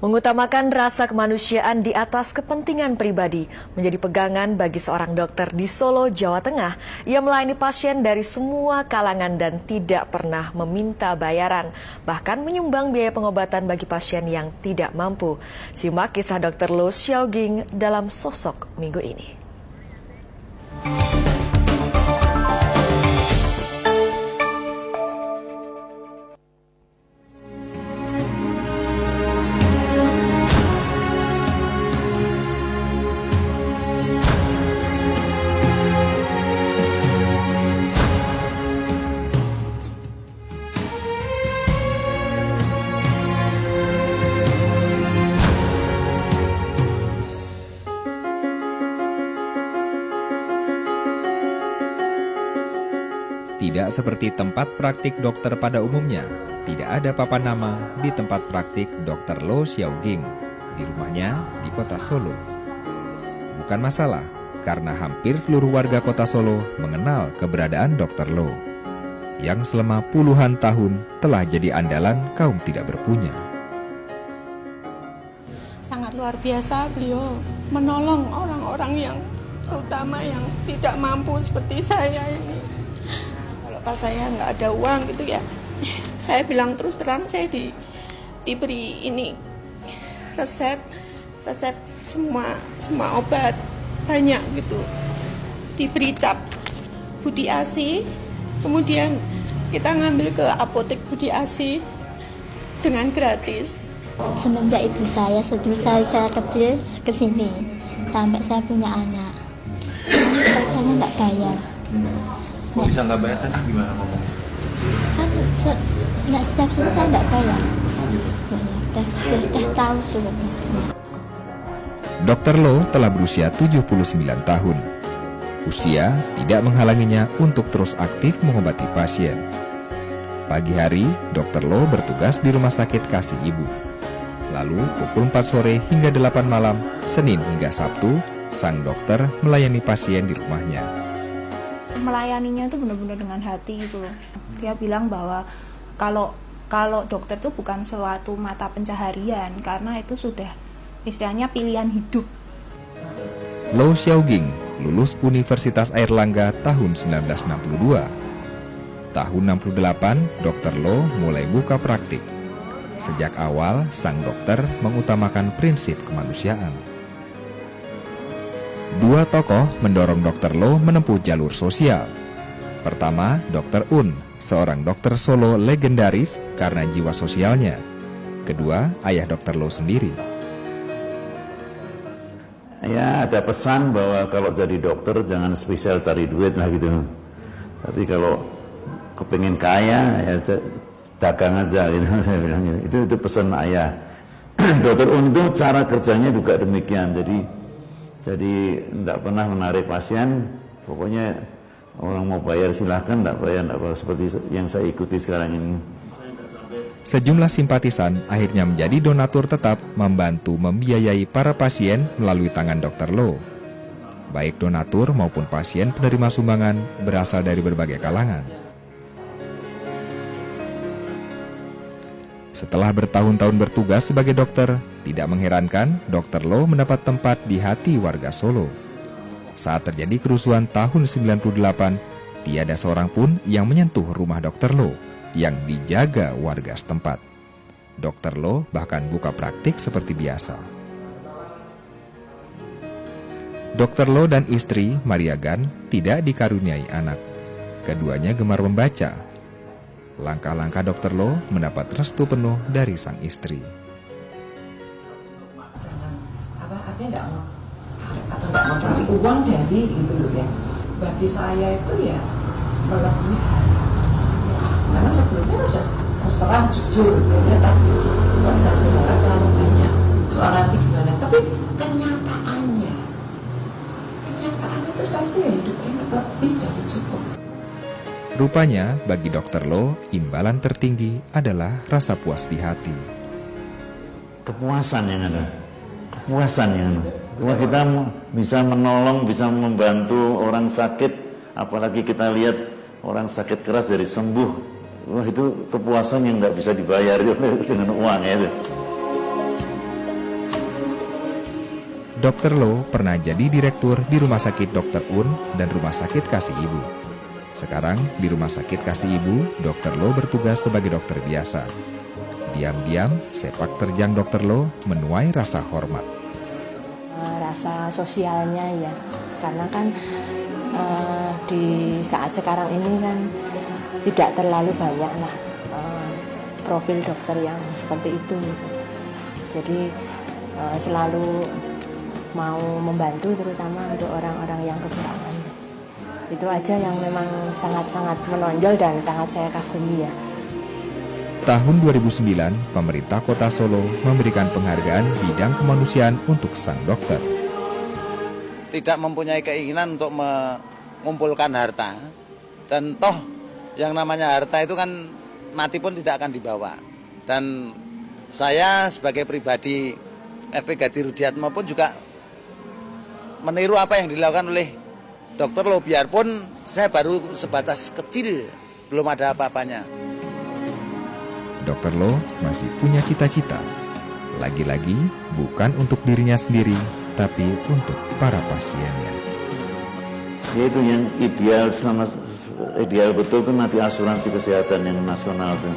Mengutamakan rasa kemanusiaan di atas kepentingan pribadi menjadi pegangan bagi seorang dokter di Solo, Jawa Tengah. Ia melayani pasien dari semua kalangan dan tidak pernah meminta bayaran, bahkan menyumbang biaya pengobatan bagi pasien yang tidak mampu. Simak kisah Dr. Lo Xiaoging dalam Sosok minggu ini. Tidak seperti tempat praktik dokter pada umumnya, tidak ada papan nama di tempat praktik Dr. Lo Xiaoging di rumahnya di kota Solo. Bukan masalah, karena hampir seluruh warga kota Solo mengenal keberadaan Dr. Lo, yang selama puluhan tahun telah jadi andalan kaum tidak berpunya. Sangat luar biasa beliau menolong orang-orang yang terutama yang tidak mampu seperti saya ini. Pas saya nggak ada uang gitu ya, saya bilang terus terang, saya diberi ini resep semua obat banyak gitu, diberi cap Budi Asi, kemudian kita ngambil ke apotek Budi Asi dengan gratis. Semenjak ibu saya saya kecil ke sini sampai saya punya anak, saya nggak bayar. Kok bisa nggak bayar tadi gimana ngomongnya? Kan nggak setiap sini saya nggak bayar. Udah tahu tuh. Dr. Lo telah berusia 79 tahun. Usia tidak menghalanginya untuk terus aktif mengobati pasien. Pagi hari, Dr. Lo bertugas di Rumah Sakit Kasih Ibu. Lalu pukul 4 sore hingga 8 malam, Senin hingga Sabtu, sang dokter melayani pasien di rumahnya. Melayaninya itu benar-benar dengan hati gitu loh. Dia bilang bahwa kalau dokter itu bukan suatu mata pencaharian, karena itu sudah istilahnya pilihan hidup. Lo Xiaoging lulus Universitas Airlangga tahun 1962. Tahun 68, Dr. Lo mulai buka praktik. Sejak awal, sang dokter mengutamakan prinsip kemanusiaan. Dua tokoh mendorong Dr. Lo menempuh jalur sosial. Pertama, Dr. Un, seorang dokter Solo legendaris karena jiwa sosialnya. Kedua, ayah Dr. Lo sendiri. Ya, ada pesan bahwa kalau jadi dokter jangan spesial cari duit lah gitu. Tapi kalau kepingin kaya ya dagang aja gitu. Saya bilang gitu. Itu pesan ayah. Dr. Un itu cara kerjanya juga demikian. Jadi tidak pernah menarik pasien, pokoknya orang mau bayar silahkan, tidak bayar tidak apa, seperti yang saya ikuti sekarang ini. Sejumlah simpatisan akhirnya menjadi donatur tetap membantu membiayai para pasien melalui tangan Dr. Lo. Baik donatur maupun pasien penerima sumbangan berasal dari berbagai kalangan. Setelah bertahun-tahun bertugas sebagai dokter, tidak mengherankan Dr. Lo mendapat tempat di hati warga Solo. Saat terjadi kerusuhan tahun 98, tiada seorang pun yang menyentuh rumah Dr. Lo yang dijaga warga setempat. Dr. Lo bahkan buka praktik seperti biasa. Dr. Lo dan istri, Maria Gan, tidak dikaruniai anak. Keduanya gemar membaca. Langkah-langkah Dr. Lo mendapat restu penuh dari sang istri. Artinya nggak mau cari uang dari itu loh ya. Bagi saya itu ya melebihi harapan saya. Karena sebelumnya sudah terus terang jujur ya, tapi buat saya berharap terlalu banyak soal nanti gimana. Tapi kenyataannya itu satu ya, hidupnya lebih dari cukup. Rupanya, bagi Dr. Lo, imbalan tertinggi adalah rasa puas di hati. Kepuasan yang ada. Kepuasan yang ada. Bahwa kita bisa menolong, bisa membantu orang sakit, apalagi kita lihat orang sakit keras dari sembuh. Wah, itu kepuasan yang nggak bisa dibayar dengan uang ya itu. Dr. Lo pernah jadi direktur di Rumah Sakit Dr. Un dan Rumah Sakit Kasih Ibu. Sekarang di Rumah Sakit Kasih Ibu, Dr. Lo bertugas sebagai dokter biasa. Diam-diam, sepak terjang Dr. Lo menuai rasa hormat. Rasa sosialnya ya, karena kan di saat sekarang ini kan tidak terlalu banyak lah profil dokter yang seperti itu gitu. Jadi selalu mau membantu terutama untuk orang-orang yang kekurangan. Itu aja yang memang sangat-sangat menonjol dan sangat saya kagumi ya. Tahun 2009, pemerintah Kota Solo memberikan penghargaan bidang kemanusiaan untuk sang dokter. Tidak mempunyai keinginan untuk mengumpulkan harta. Dan toh yang namanya harta itu kan mati pun tidak akan dibawa. Dan saya sebagai pribadi FP Gadi Rudiatmo pun juga meniru apa yang dilakukan oleh Dr. Lo, biarpun saya baru sebatas kecil, belum ada apa-apanya. Dr. Lo masih punya cita-cita. Lagi-lagi bukan untuk dirinya sendiri, tapi untuk para pasiennya. Itu yang ideal, ideal betul tuh nanti asuransi kesehatan yang nasional tuh.